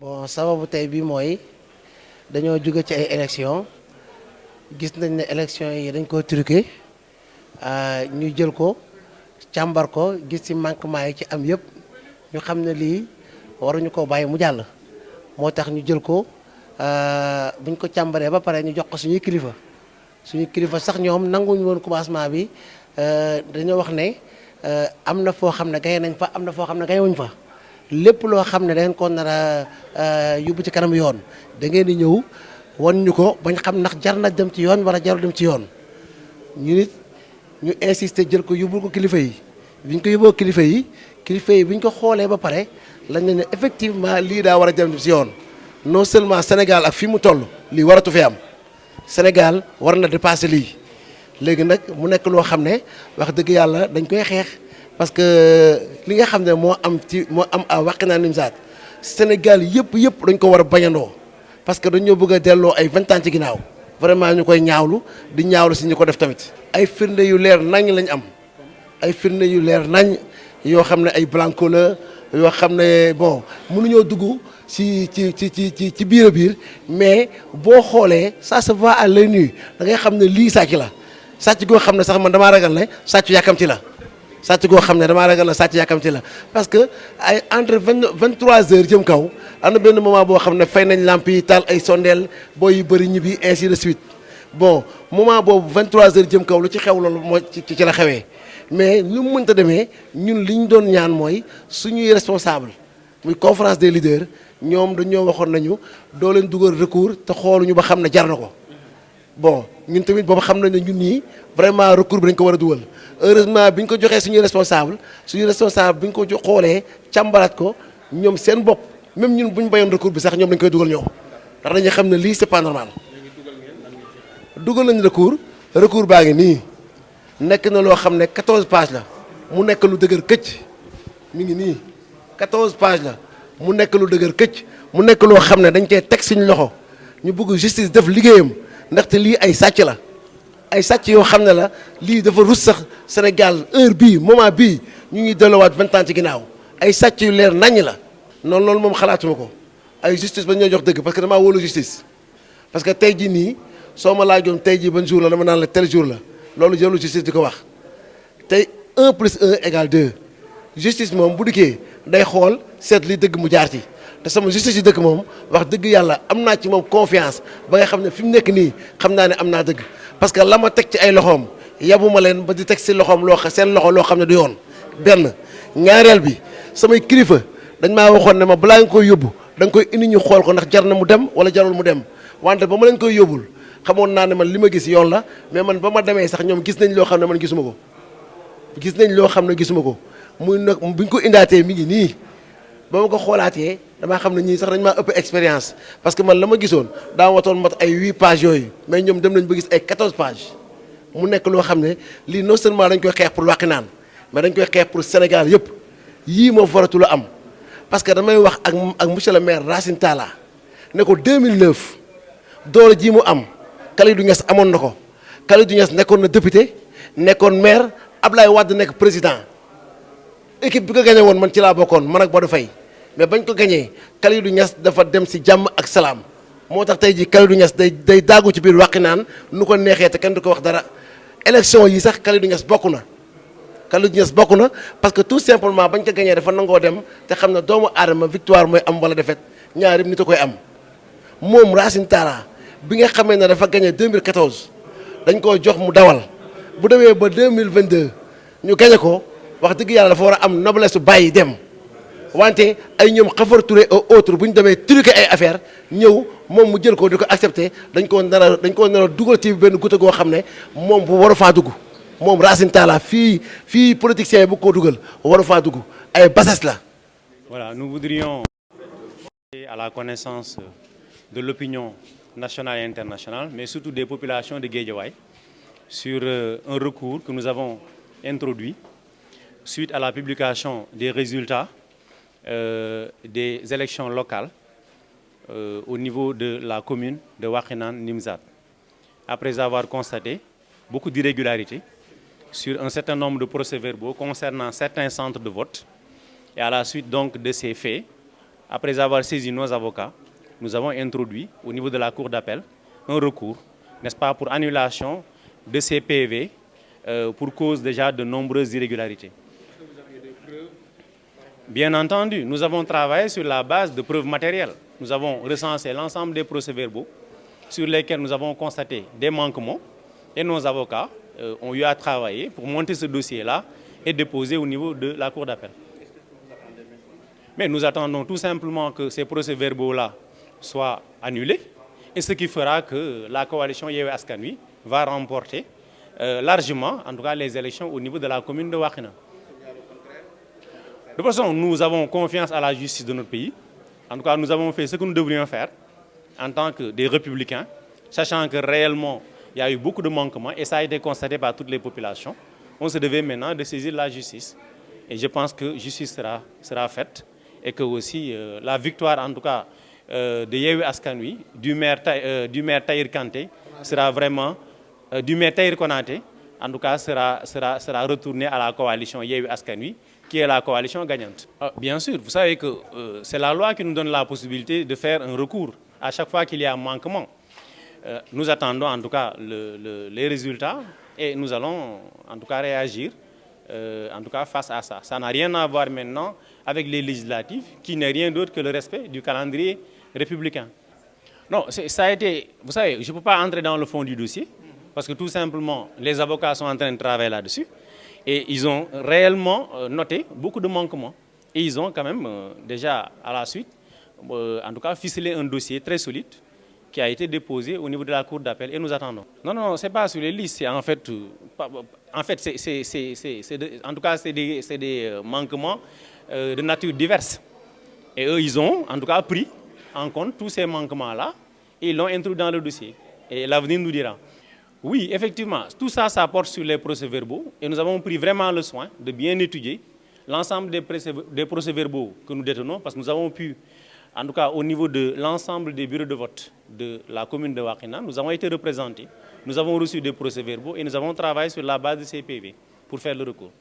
bon sababu tey bi mooy dañoo jóge ci ay élections gis nañ ne élections yi dañ koo truqué ñu jël ko càmbar ko gis ci manquement yi ci am yëpp ñu xam ne lii waruñu ko bàyyi mu jàll moo tax ñu jël ko buñ ko càmbaree ba pare ñu jox ko suñuy kilifa sax ñoom nanguñu woon commencement bi dañoo wax ne am na foo xam ne gaye nañ fa am na foo xam ne gaye wuñ fa lépp loo xam ne da ngeen ko nar a yóbbu ci kanam yoon da ngeen di ñëw wan ñu ko bañ xam ndax jar na dem ci yoon wala jarul dem ci yoon ñu nit ñu insister jël ko yóbbul ko kilifa yi biñ ko yóbboo kilifa yi biñ ko xoolee ba pare lañ ne effectivement lii daa war a dem ci yoon non seulement Sénégal ak fi mu toll lii waratu fi am Sénégal war na dépasser lii léegi nag mu nekk loo xam ne wax dëgg yàlla dañ koy xeex parce que li nga xam ne moo am à Wakhinane Nimzatt Sénégal yëpp dañ ko war a bañandoo parce que dañoo bëgg a delloo ay 20 ans ci ginnaaw vraiment ñu koy ñaawlu di ñaawlu si ñu ko def tamit. ay firnde yu leer nañ lañ am ay firnde yu leer nañ yoo xam ne ay blanco la yoo xam ne bon mënuñoo dugg ci biir a biir mais boo xoolee ça se voit à l'œil nu da ngay xam ne lii sàcc la sàcc goo xam ne sax man damaa ragal ne sàcc yàkkamti la. sàcc goo xam ne damaa ragal na sàcc yàkkamti la parce que ay entre 23 heures jëm kaw am na benn moment boo xam ne fay nañ lamp yi taal ay sondeel booy yu bëri ñibbi ainsi de suite bon moment boobu 23 heures jëm kaw lu ci xew loolu moo ci la xewee mais lu mu mënta demee ñun li ñu doon ñaan mooy suñuy responsable muy conférence des leaders ñoom dañoo waxoon nañu doo leen dugal recours te xooluñu ba xam ne jar na ko bon ñun tamit boobu xam nañ ne ñun ñii vraiment recours bi dañ ko war a dugal heureusement bi ñu ko joxee suñuy responsable bi ñu ko xoolee càmbaraat ko ñoom seen bopp même ñun bu ñu bayoon recours bi sax ñoom dañ koy dugal ñoom ndax dañuy xam ne lii c'est pas normal. dugal nañu recours baa ngi nii nekk na loo xam ne 14 pages la mu nekk lu dëgër këcc mi ngi nii 14 pages la mu nekk lu dëgër këcc mu nekk loo xam ne dañ koy teg suñu loxo ñu bëgg justice def liggéeyam ndaxte lii ay sàcc la. ay sàcc yoo xam ne la lii dafa rus sax Sénégal heure bii moment bii ñu ngi delloowaat 20 ans ci ginnaaw ay sàcc yu leer naññ la noonu loolu moom xalaatuma ko ay justice ba ñoo jox dëgg parce que damaa wóolu justice parce que tey jii nii soo ma laajoon tey jii ban jour la dama naan la tel jour la loolu jëlu justice di ko wax tey 1 plus 1 égale 2 justice moom bu dikkee day xool seet li dëgg mu jaar ci te sama justice yi dëkk moom wax dëgg yàlla am naa ci moom confiance ba nga xam ne fi mu nekk nii xam naa ne am naa dëgg parce que la ma teg ci ay loxoom yabuma leen ba di teg si loxoom seen loxo loo xam ne du yoon benn ñaareel bi samay kilifa dañ maa waxoon ne ma balaa nga koy yóbbu da nga koy indi ñu xool ko ndax jar na mu dem wala jarul mu dem wante ba ma leen koy yóbbul xamoon naa ne man li ma gis yoon la mais man ba ma demee sax ñoom gis nañ loo xam ne man gisuma ko muy nag buñ ko indaatee mi ngi nii ba ma ko xoolaatee damaa xam ne ñii sax dañ maa ëpp expérience parce que man la ma gisoon daa watoon mat ay 8 pages yooyu mais ñoom dem nañ ba gis ay 14 pages mu nekk loo xam ne lii non seulement dañ koy xeex pour Wakhinane mais dañ koy xeex pour Sénégal yëpp yii moo faratul a am parce que damay wax ak monsieur le maire Racine Talla ne ko 2009 doole ji mu am Kalidou Niass amoon na ko Kalidou Niass nekkoon na député nekkoon maire Ablaye Wade nekk président équipe bi ko gagné woon man ci laa bokkoon man ak Badou Faye mais bañ ko gañee Kalidou Niass dafa dem si jàmm ak salaam moo tax tey jii Kalidou Niass day daagu ci biir Wakhinane nu ko neexee te kenn du ko wax dara élection yi sax Kalidou Niass bokk na parce que tout simplement bañ ko gañee dafa nangoo dem te xam ne doomu aadama victoire mooy am wala défaite ñaar yëpp nit a koy am moom Racine Talla bi nga xamee ne dafa gañee 2014 dañ koo jox mu dawal bu demee ba 2022 ñu gañe ko wax dëgg yàlla dafa war a am noblesse su bàyyi dem wante ay ñoom Khafar Touré au autre bu ñu demee truqué ay affaire ñëw moom mu jël ko di ko accepté dañ koo nar a dugal ci benn goutte goo xam ne moom bu waru faa dugg moom Racine Talla fii politicien bu ko dugal waru faa dugg ay bassesse la. Voilà, nous voudrions à la connaissance de l'opinion nationale et internationale, mais surtout des populations de Guédiawaye sur un recours que nous avons introduit suite à la publication des résultats des élections locales au niveau de la commune de Wakhinane Nimzatt. Après avoir constaté beaucoup d'irrégularités sur un certain nombre de procès-verbaux concernant certains centres de vote, et à la suite donc de ces faits, après avoir saisi nos avocats, nous avons introduit au niveau de la Cour d'appel un recours, n'est-ce pas, pour annulation de ces PV pour cause déjà de nombreuses irrégularités. Bien entendu, nous avons travaillé sur la base de preuves matérielles. Nous avons recensé l'ensemble des procès-verbaux sur lesquels nous avons constaté des manquements et nos avocats ont eu à travailler pour monter ce dossier-là et déposer au niveau de la Cour d'appel. Mais nous attendons tout simplement que ces procès-verbaux-là soient annulés et ce qui fera que la coalition Yewwi Askan Wi va remporter largement, en tout cas, les élections au niveau de la commune de Wakhinane. De toute façon, nous avons confiance à la justice de notre pays. En tout cas, nous avons fait ce que nous devrions faire en tant que des républicains, sachant que réellement, il y a eu beaucoup de manquements et ça a été constaté par toutes les populations. On se devait maintenant de saisir la justice. Et je pense que justice sera faite et que aussi la victoire, en tout cas, de Yewwi Askan Wi, du maire Tahir Kanté, sera vraiment, du maire Tahir Konaté, en tout cas, sera retourné à la coalition Yewwi Askan Wi, qui est la coalition gagnante. Bien sûr, vous savez que c'est la loi qui nous donne la possibilité de faire un recours à chaque fois qu'il y a un manquement. Nous attendons en tout cas les résultats et nous allons en tout cas réagir en tout cas face à ça. Ça n'a rien à voir maintenant avec les législatives qui n'est rien d'autre que le respect du calendrier républicain. Non, ça a été, vous savez, je ne peux pas entrer dans le fond du dossier parce que tout simplement les avocats sont en train de travailler là-dessus. Et ils ont réellement noté beaucoup de manquements. Et ils ont quand même déjà à la suite, en tout cas, ficelé un dossier très solide qui a été déposé au niveau de la Cour d'appel et nous attendons. Non, non, ce n'est pas sur les listes, c'est en fait, en tout cas, c'est des manquements de nature diverse. Et eux, ils ont en tout cas pris en compte tous ces manquements-là et ils l'ont introduit dans le dossier. Et l'avenir nous dira. Oui, effectivement, tout ça, ça porte sur les procès-verbaux et nous avons pris vraiment le soin de bien étudier l'ensemble des procès-verbaux que nous détenons parce que nous avons pu, en tout cas au niveau de l'ensemble des bureaux de vote de la commune de Wakhinane, nous avons été représentés, nous avons reçu des procès-verbaux et nous avons travaillé sur la base de ces PV pour faire le recours.